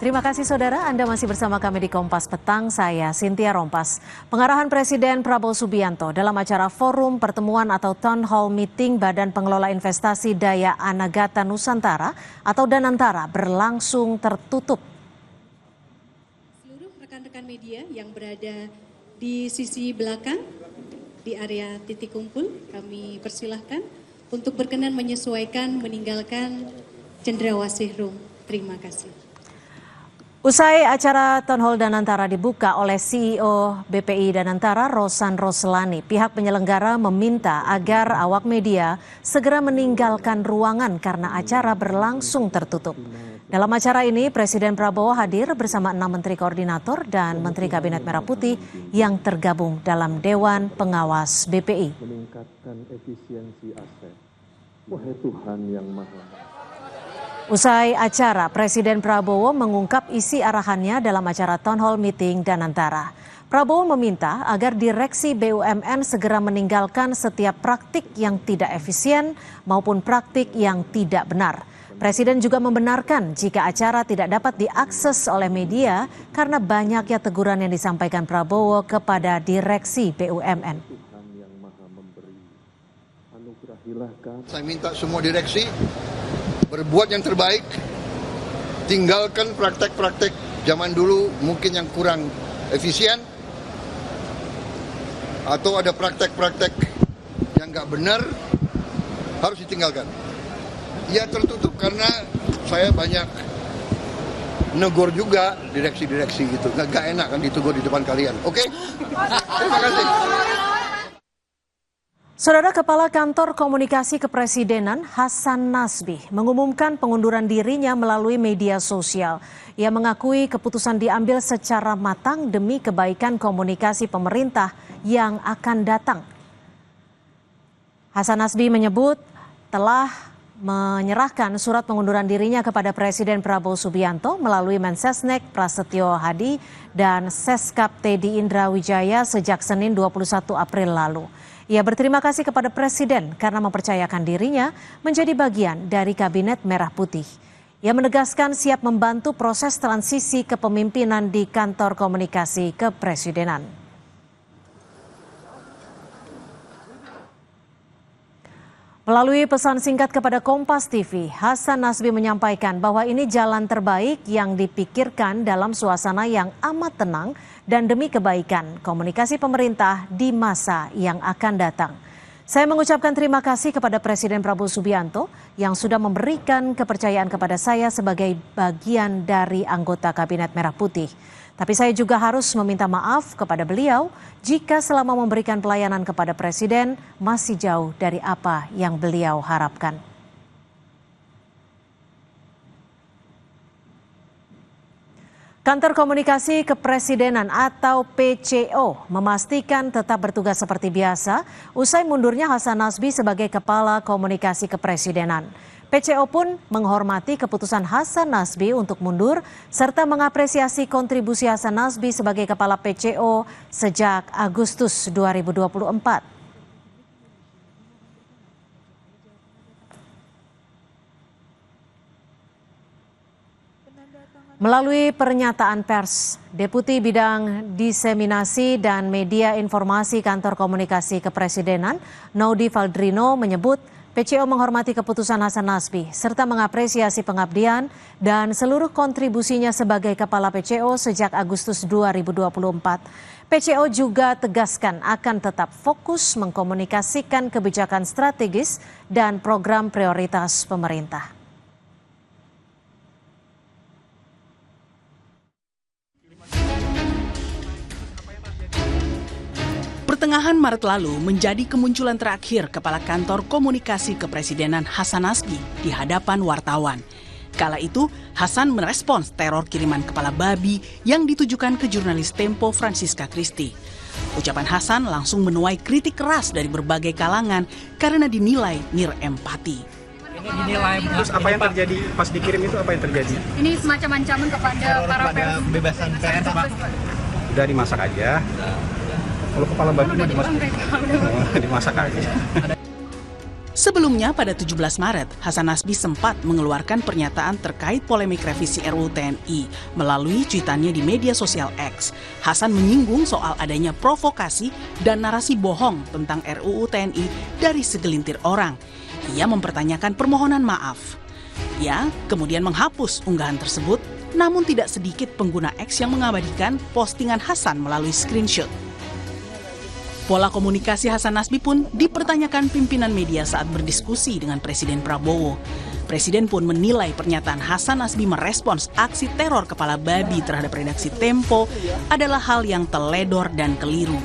Terima kasih saudara, Anda masih bersama kami di Kompas Petang, saya Cynthia Rompas. Pengarahan Presiden Prabowo Subianto dalam acara forum pertemuan atau Town Hall Meeting Badan Pengelola Investasi Daya Anagata Nusantara atau Danantara berlangsung tertutup. Seluruh rekan-rekan media yang berada di sisi belakang, di area titik kumpul, kami persilahkan untuk berkenan menyesuaikan meninggalkan Cendrawasih Room. Terima kasih. Usai acara Town Hall Danantara dibuka oleh CEO BPI Danantara Rosan Roslani, pihak penyelenggara meminta agar awak media segera meninggalkan ruangan karena acara berlangsung tertutup. Dalam acara ini, Presiden Prabowo hadir bersama 6 Menteri Koordinator dan Menteri Kabinet Merah Putih yang tergabung dalam Dewan Pengawas BPI. Meningkatkan efisiensi aset. Wahai Tuhan yang Maha. Usai acara, Presiden Prabowo mengungkap isi arahannya dalam acara Town Hall Meeting Danantara. Prabowo meminta agar direksi BUMN segera meninggalkan setiap praktik yang tidak efisien maupun praktik yang tidak benar. Presiden juga membenarkan jika acara tidak dapat diakses oleh media karena banyaknya teguran yang disampaikan Prabowo kepada direksi BUMN. Saya minta semua direksi berbuat yang terbaik, tinggalkan praktek-praktek zaman dulu mungkin yang kurang efisien, atau ada praktek-praktek yang nggak benar, harus ditinggalkan. Ya tertutup karena saya banyak negor juga direksi-direksi gitu, nggak enak kan ditegur di depan kalian, oke? Terima kasih. Saudara Kepala Kantor Komunikasi Kepresidenan Hasan Nasbi mengumumkan pengunduran dirinya melalui media sosial. Ia mengakui keputusan diambil secara matang demi kebaikan komunikasi pemerintah yang akan datang. Hasan Nasbi menyebut telah menyerahkan surat pengunduran dirinya kepada Presiden Prabowo Subianto melalui Mensesnek Prasetyo Hadi dan Seskap Teddy Indra Wijaya sejak Senin 21 April lalu. Ia berterima kasih kepada Presiden karena mempercayakan dirinya menjadi bagian dari Kabinet Merah Putih. Ia menegaskan siap membantu proses transisi kepemimpinan di Kantor Komunikasi Kepresidenan. Melalui pesan singkat kepada Kompas TV, Hasan Nasbi menyampaikan bahwa ini jalan terbaik yang dipikirkan dalam suasana yang amat tenang dan demi kebaikan komunikasi pemerintah di masa yang akan datang. Saya mengucapkan terima kasih kepada Presiden Prabowo Subianto yang sudah memberikan kepercayaan kepada saya sebagai bagian dari anggota Kabinet Merah Putih. Tapi saya juga harus meminta maaf kepada beliau jika selama memberikan pelayanan kepada Presiden masih jauh dari apa yang beliau harapkan. Kantor Komunikasi Kepresidenan atau PCO memastikan tetap bertugas seperti biasa usai mundurnya Hasan Nasbi sebagai Kepala Komunikasi Kepresidenan. PCO pun menghormati keputusan Hasan Nasbi untuk mundur serta mengapresiasi kontribusi Hasan Nasbi sebagai Kepala PCO sejak Agustus 2024. Melalui pernyataan pers, Deputi Bidang Diseminasi dan Media Informasi Kantor Komunikasi Kepresidenan, Naudi Valdrino menyebut PCO menghormati keputusan Hasan Nasbi serta mengapresiasi pengabdian dan seluruh kontribusinya sebagai Kepala PCO sejak Agustus 2024. PCO juga tegaskan akan tetap fokus mengkomunikasikan kebijakan strategis dan program prioritas pemerintah. Pertengahan Maret lalu menjadi kemunculan terakhir Kepala Kantor Komunikasi Kepresidenan Hasan Nasbi di hadapan wartawan. Kala itu, Hasan merespons teror kiriman kepala babi yang ditujukan ke jurnalis Tempo Francisca Christie. Ucapan Hasan langsung menuai kritik keras dari berbagai kalangan karena dinilai nirempati. Ini dinilai, terus apa yang terjadi pas dikirim itu, apa yang terjadi? Ini semacam ancaman kepada para pers. Kebebasan pers, Pak. Udah dimasak aja. Kalau kepala babi dimasak aja. Sebelumnya pada 17 Maret, Hasan Nasbi sempat mengeluarkan pernyataan terkait polemik revisi RUU TNI melalui cuitannya di media sosial X. Hasan menyinggung soal adanya provokasi dan narasi bohong tentang RUU TNI dari segelintir orang. Ia mempertanyakan permohonan maaf. Ia kemudian menghapus unggahan tersebut, namun tidak sedikit pengguna X yang mengabadikan postingan Hasan melalui screenshot. Pola komunikasi Hasan Nasbi pun dipertanyakan pimpinan media saat berdiskusi dengan Presiden Prabowo. Presiden pun menilai pernyataan Hasan Nasbi merespons aksi teror kepala babi terhadap redaksi Tempo adalah hal yang teledor dan keliru.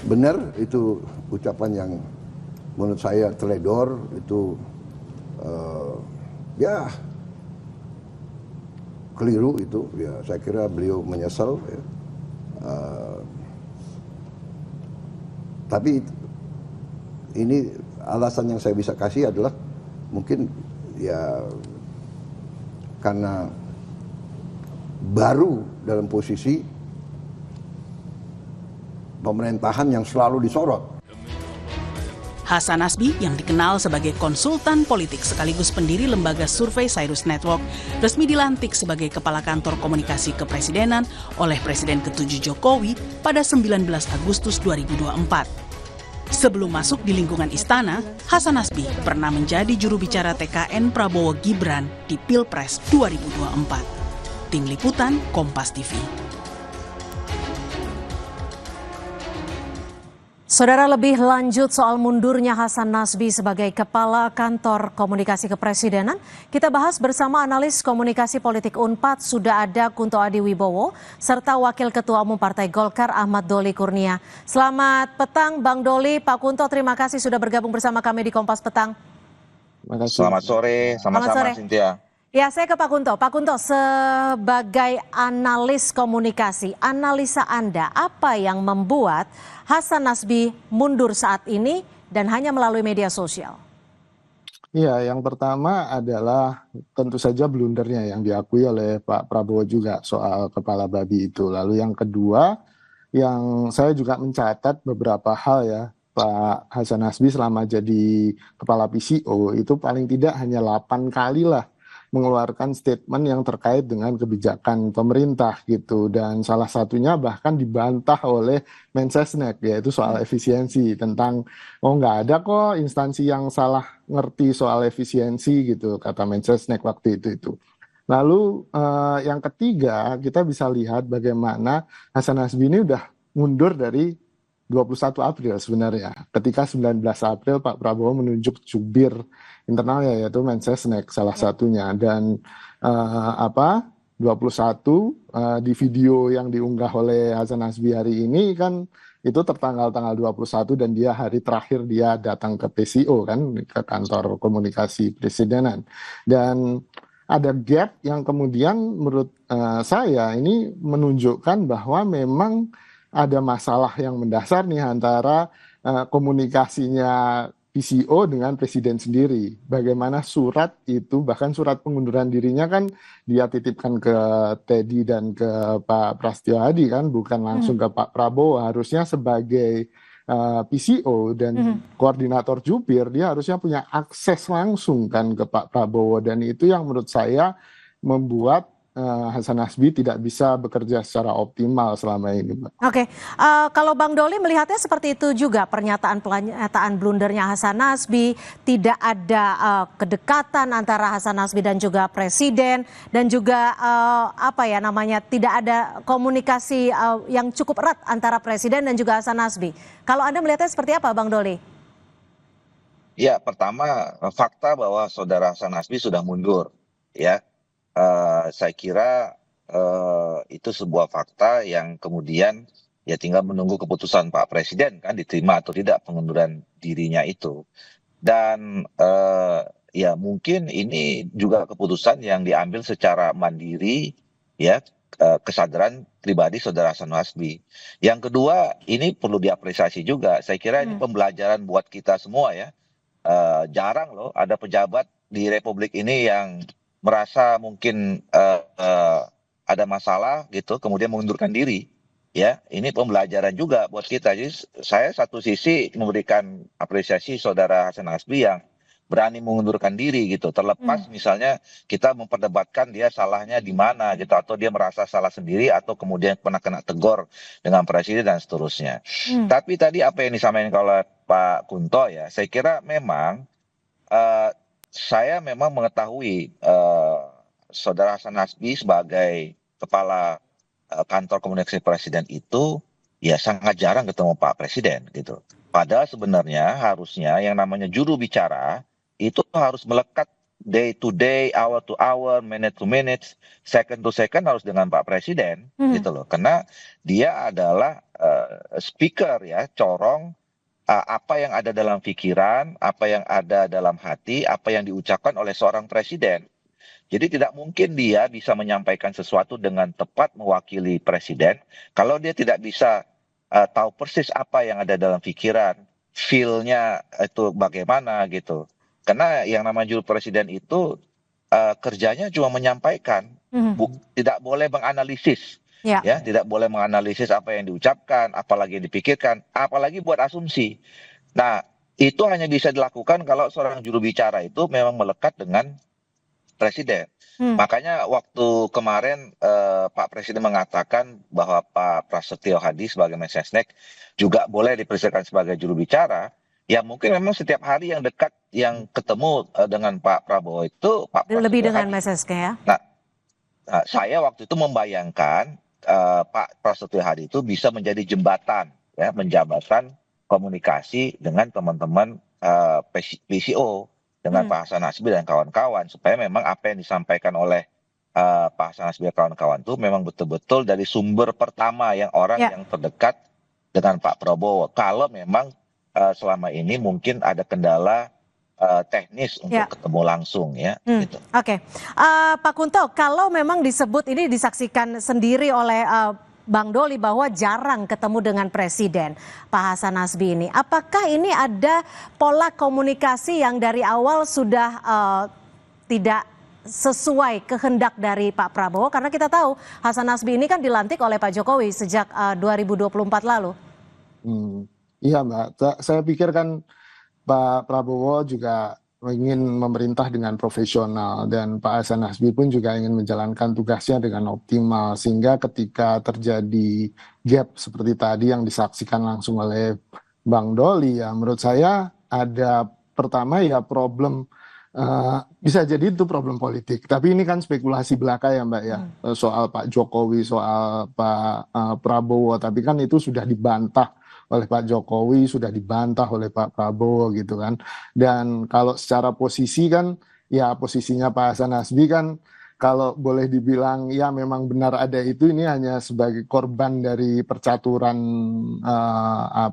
Benar, itu ucapan yang menurut saya teledor, itu keliru itu. Ya, saya kira beliau menyesal. Ya. Tapi ini alasan yang saya bisa kasih adalah mungkin ya karena baru dalam posisi pemerintahan yang selalu disorot. Hasan Nasbi yang dikenal sebagai konsultan politik sekaligus pendiri lembaga survei Cyrus Network resmi dilantik sebagai Kepala Kantor Komunikasi Kepresidenan oleh Presiden ke-7 Jokowi pada 19 Agustus 2024. Sebelum masuk di lingkungan istana, Hasan Nasbi pernah menjadi juru bicara TKN Prabowo Gibran di Pilpres 2024. Tim Liputan Kompas TV. Saudara, lebih lanjut soal mundurnya Hasan Nasbi sebagai Kepala Kantor Komunikasi Kepresidenan, kita bahas bersama analis komunikasi politik UNPAD sudah ada Kunto Adiwibowo, serta Wakil Ketua Umum Partai Golkar Ahmad Doli Kurnia. Selamat petang Bang Doli, Pak Kunto, terima kasih sudah bergabung bersama kami di Kompas Petang. Selamat sore, sama-sama Cynthia. Ya, saya ke Pak Kunto. Pak Kunto, sebagai analis komunikasi, analisa Anda apa yang membuat Hasan Nasbi mundur saat ini dan hanya melalui media sosial? Iya, yang pertama adalah tentu saja blundernya yang diakui oleh Pak Prabowo juga soal kepala babi itu. Lalu yang kedua, yang saya juga mencatat beberapa hal ya, Pak Hasan Nasbi selama jadi kepala PCO itu paling tidak hanya 8 kali lah mengeluarkan statement yang terkait dengan kebijakan pemerintah gitu, dan salah satunya bahkan dibantah oleh Mensesnek, yaitu soal efisiensi, tentang nggak ada kok instansi yang salah ngerti soal efisiensi gitu, kata Mensesnek waktu itu. Lalu yang ketiga, kita bisa lihat bagaimana Hasan Nasbi ini udah mundur dari 21 April sebenarnya. Ketika 19 April Pak Prabowo menunjuk jubir internalnya, yaitu Mensesnek salah satunya, dan 21 di video yang diunggah oleh Hasan Nasbi hari ini kan itu tertanggal tanggal 21, dan dia hari terakhir dia datang ke PCO kan, ke kantor komunikasi presidenan. Dan ada gap yang kemudian menurut saya ini menunjukkan bahwa memang ada masalah yang mendasar nih antara komunikasinya PCO dengan presiden sendiri. Bagaimana surat itu, bahkan surat pengunduran dirinya kan dia titipkan ke Teddy dan ke Pak Prasetyo Adi kan, bukan langsung ke Pak Prabowo. Harusnya sebagai PCO dan koordinator jubir, dia harusnya punya akses langsung kan ke Pak Prabowo. Dan itu yang menurut saya membuat Hasan Nasbi tidak bisa bekerja secara optimal selama ini, Mbak. Oke, kalau Bang Doli melihatnya seperti itu juga, pernyataan blundernya Hasan Nasbi, tidak ada kedekatan antara Hasan Nasbi dan juga Presiden, dan juga tidak ada komunikasi yang cukup erat antara Presiden dan juga Hasan Nasbi. Kalau Anda melihatnya seperti apa, Bang Doli? Ya, pertama fakta bahwa saudara Hasan Nasbi sudah mundur, ya. Saya kira itu sebuah fakta yang kemudian ya tinggal menunggu keputusan Pak Presiden kan, diterima atau tidak pengunduran dirinya itu. Dan ya mungkin ini juga keputusan yang diambil secara mandiri, ya, kesadaran pribadi saudara Hasan Nasbi. Yang kedua, ini perlu diapresiasi juga. Saya kira ini pembelajaran buat kita semua ya. Jarang loh ada pejabat di Republik ini yang merasa mungkin ada masalah gitu, kemudian mengundurkan diri. ya ini pembelajaran juga buat kita. Jadi saya satu sisi memberikan apresiasi saudara Hasan Hasbi yang berani mengundurkan diri gitu, terlepas misalnya kita memperdebatkan dia salahnya di mana gitu, atau dia merasa salah sendiri, atau kemudian pernah kena tegur dengan presiden dan seterusnya. Tapi tadi apa yang disampaikan oleh Pak Kunto ya, saya kira memang saya memang mengetahui saudara Hasan Hasbi sebagai kepala kantor komunikasi presiden itu ya sangat jarang ketemu Pak Presiden gitu. Padahal sebenarnya harusnya yang namanya juru bicara itu harus melekat day to day, hour to hour, minute to minute, second to second harus dengan Pak Presiden gitu loh. Karena dia adalah speaker ya, corong apa yang ada dalam pikiran, apa yang ada dalam hati, apa yang diucapkan oleh seorang presiden. Jadi tidak mungkin dia bisa menyampaikan sesuatu dengan tepat mewakili presiden kalau dia tidak bisa tahu persis apa yang ada dalam pikiran, feel-nya itu bagaimana gitu. Karena yang namanya juru presiden itu kerjanya cuma menyampaikan, tidak boleh menganalisis. Ya, tidak boleh menganalisis apa yang diucapkan, apalagi yang dipikirkan, apalagi buat asumsi. Nah, itu hanya bisa dilakukan kalau seorang juru bicara itu memang melekat dengan presiden. Makanya waktu kemarin Pak Presiden mengatakan bahwa Pak Prasetyo Hadi sebagai Mensesnek juga boleh dipersilakan sebagai juru bicara. Ya mungkin memang setiap hari yang dekat yang ketemu dengan Pak Prabowo itu Pak Prasetyo Lebih dengan Hadi. Mensesnek ya. Nah, saya waktu itu membayangkan Pak Prasetyo Hadi itu bisa menjadi jembatan, ya, menjabatan komunikasi dengan teman-teman PCO, dengan Pak Hasan Hasbi dan kawan-kawan, supaya memang apa yang disampaikan oleh Pak Hasan Hasbi dan kawan-kawan itu memang betul-betul dari sumber pertama yang orang yang terdekat dengan Pak Prabowo. Kalau memang selama ini mungkin ada kendala teknis untuk ketemu langsung ya. Gitu. Oke. Pak Kunto, kalau memang disebut ini disaksikan sendiri oleh Bang Doli bahwa jarang ketemu dengan Presiden Pak Hasan Hasbi ini, apakah ini ada pola komunikasi yang dari awal sudah tidak sesuai kehendak dari Pak Prabowo? Karena kita tahu Hasan Hasbi ini kan dilantik oleh Pak Jokowi sejak 2024 lalu. Iya Mbak, saya pikir kan Pak Prabowo juga ingin memerintah dengan profesional dan Pak Hasan Hasbi pun juga ingin menjalankan tugasnya dengan optimal, sehingga ketika terjadi gap seperti tadi yang disaksikan langsung oleh Bang Doli, ya menurut saya ada pertama ya problem, bisa jadi itu problem politik, tapi ini kan spekulasi belaka ya Mbak ya, soal Pak Jokowi, soal Pak Prabowo, tapi kan itu sudah dibantah oleh Pak Jokowi, sudah dibantah oleh Pak Prabowo gitu kan. Dan kalau secara posisi kan, ya posisinya Pak Hasan Hasbi kan kalau boleh dibilang ya memang benar ada itu, ini hanya sebagai korban dari percaturan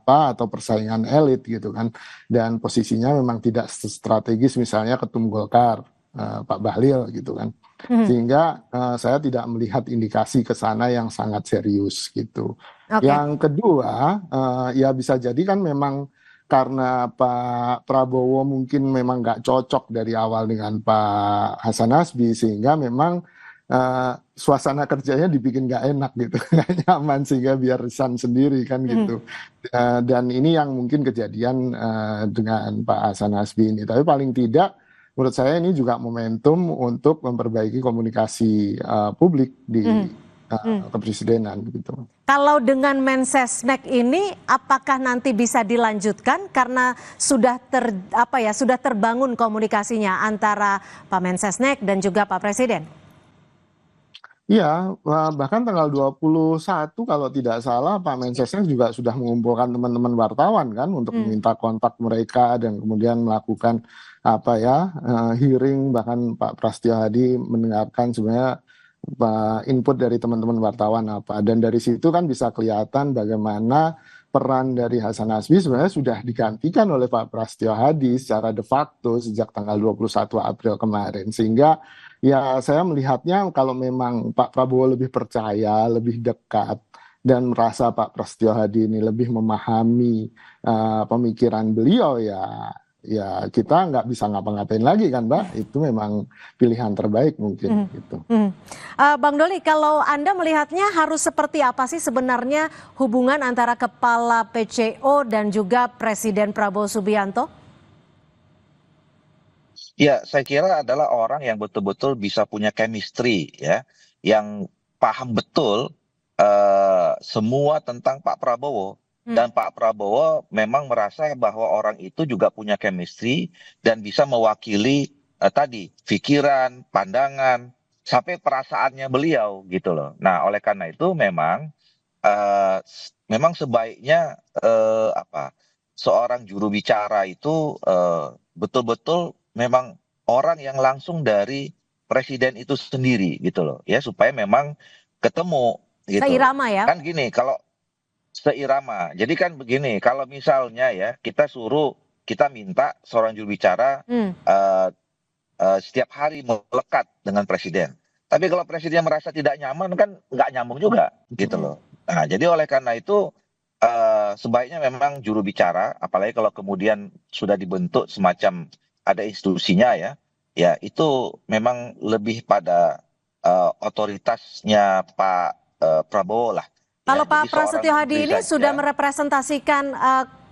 atau persaingan elit gitu kan. Dan posisinya memang tidak strategis misalnya Ketum Golkar, Pak Bahlil gitu kan. Sehingga saya tidak melihat indikasi ke sana yang sangat serius gitu. Yang kedua, ya bisa jadi kan memang karena Pak Prabowo mungkin memang nggak cocok dari awal dengan Pak Hasan Hasbi, sehingga memang suasana kerjanya dibikin nggak enak gitu, nggak nyaman, sehingga biar resign sendiri kan gitu. Dan ini yang mungkin kejadian dengan Pak Hasan Hasbi ini. Tapi paling tidak, menurut saya ini juga momentum untuk memperbaiki komunikasi publik di kepresidenan gitu. Kalau dengan Mensesnek ini, apakah nanti bisa dilanjutkan karena sudah sudah terbangun komunikasinya antara Pak Mensesnek dan juga Pak Presiden? Iya, bahkan tanggal 21 kalau tidak salah Pak Mensesnek juga sudah mengumpulkan teman-teman wartawan kan untuk meminta kontak mereka dan kemudian melakukan hearing, bahkan Pak Prasetyo Hadi mendengarkan sebenarnya input dari teman-teman wartawan apa, dan dari situ kan bisa kelihatan bagaimana peran dari Hasan Hasbi sebenarnya sudah digantikan oleh Pak Prasetyo Hadi secara de facto sejak tanggal 21 April kemarin, sehingga ya saya melihatnya kalau memang Pak Prabowo lebih percaya, lebih dekat dan merasa Pak Prasetyo Hadi ini lebih memahami pemikiran beliau, ya ya kita nggak bisa ngapa-ngapain lagi kan, Mbak. Itu memang pilihan terbaik mungkin gitu. Bang Doli, kalau Anda melihatnya harus seperti apa sih sebenarnya hubungan antara Kepala PCO dan juga Presiden Prabowo Subianto? Ya, saya kira adalah orang yang betul-betul bisa punya chemistry ya, yang paham betul semua tentang Pak Prabowo. Dan Pak Prabowo memang merasa bahwa orang itu juga punya chemistry dan bisa mewakili tadi pikiran, pandangan, sampai perasaannya beliau gitu loh. Nah, oleh karena itu memang sebaiknya seorang juru bicara itu betul-betul memang orang yang langsung dari presiden itu sendiri gitu loh ya, supaya memang ketemu gitu. Seirama ya? Kan gini, kalau seirama. Jadi kan begini, kalau misalnya ya kita minta seorang juru bicara setiap hari melekat dengan presiden. Tapi kalau presiden merasa tidak nyaman kan nggak nyambung juga gitu loh. Nah, jadi oleh karena itu sebaiknya memang juru bicara, apalagi kalau kemudian sudah dibentuk semacam ada institusinya ya itu memang lebih pada otoritasnya Pak Prabowo lah. Kalau Ya, Pak jadi seorang Prasetyo Hadi menteri ini saja. sudah merepresentasikan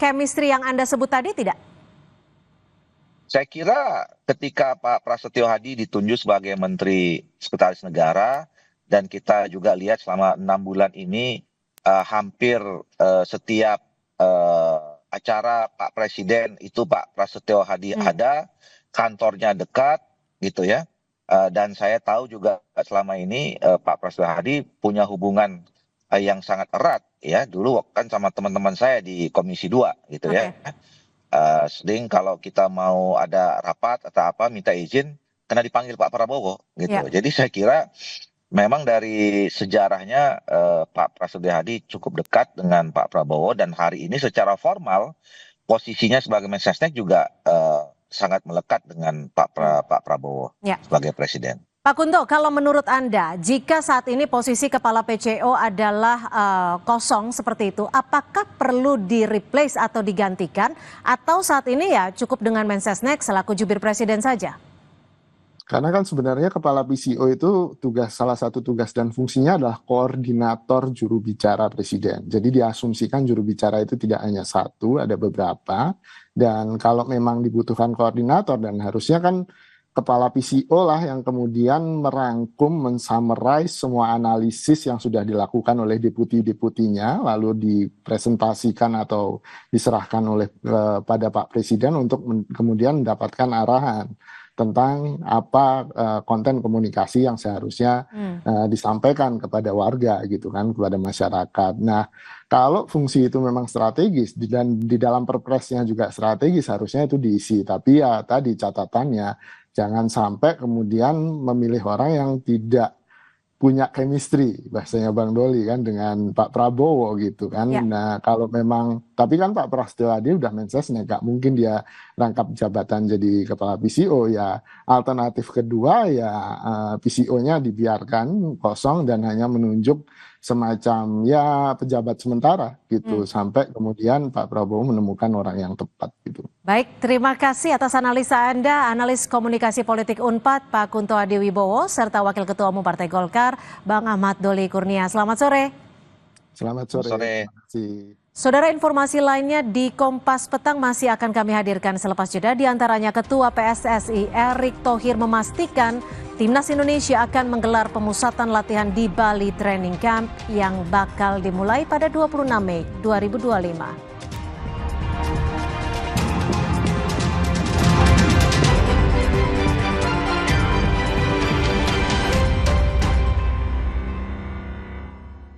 chemistry yang Anda sebut tadi tidak? Saya kira ketika Pak Prasetyo Hadi ditunjuk sebagai Menteri Sekretaris Negara dan kita juga lihat selama 6 bulan ini hampir setiap acara Pak Presiden itu Pak Prasetyo Hadi ada, kantornya dekat gitu ya. Dan saya tahu juga selama ini Pak Prasetyo Hadi punya hubungan yang sangat erat ya, dulu kan sama teman-teman saya di Komisi 2 gitu ya. Sering kalau kita mau ada rapat atau apa minta izin kena dipanggil Pak Prabowo gitu. Jadi saya kira memang dari sejarahnya Pak Prasetyo Hadi cukup dekat dengan Pak Prabowo dan hari ini secara formal posisinya sebagai Mensesnek juga sangat melekat dengan Pak Prabowo sebagai presiden. Pak Kunto, kalau menurut Anda, jika saat ini posisi Kepala PCO adalah kosong seperti itu, apakah perlu di-replace atau digantikan? Atau saat ini ya cukup dengan Mensesnek selaku jubir presiden saja? Karena kan sebenarnya Kepala PCO itu salah satu tugas dan fungsinya adalah koordinator juru bicara presiden. Jadi diasumsikan juru bicara itu tidak hanya satu, ada beberapa. Dan kalau memang dibutuhkan koordinator dan harusnya kan Kepala PCO lah yang kemudian merangkum, mensummarize semua analisis yang sudah dilakukan oleh deputi-deputinya, lalu dipresentasikan atau diserahkan pada Pak Presiden untuk kemudian mendapatkan arahan tentang apa konten komunikasi yang seharusnya disampaikan kepada warga gitu kan, kepada masyarakat. Nah, kalau fungsi itu memang strategis dan di dalam perpresnya juga strategis, harusnya itu diisi. Tapi ya tadi catatannya, jangan sampai kemudian memilih orang yang tidak punya chemistry, bahasanya Bang Doli kan, dengan Pak Prabowo gitu kan. Nah, kalau memang, tapi kan Pak Prasetyo Hadi udah Mensesnek, gak mungkin dia rangkap jabatan jadi Kepala PCO ya. Alternatif kedua ya PCO-nya dibiarkan kosong dan hanya menunjuk semacam ya pejabat sementara gitu sampai kemudian Pak Prabowo menemukan orang yang tepat gitu. Baik, terima kasih atas analisa Anda, analis komunikasi politik Unpad Pak Kunto Adiwibowo serta Wakil Ketua Umum Partai Golkar Bang Ahmad Doli Kurnia. Selamat sore. Selamat sore. Terima kasih. Saudara, informasi lainnya di Kompas Petang masih akan kami hadirkan selepas jeda. Di antaranya Ketua PSSI Erick Thohir memastikan Timnas Indonesia akan menggelar pemusatan latihan di Bali Training Camp yang bakal dimulai pada 26 Mei 2025.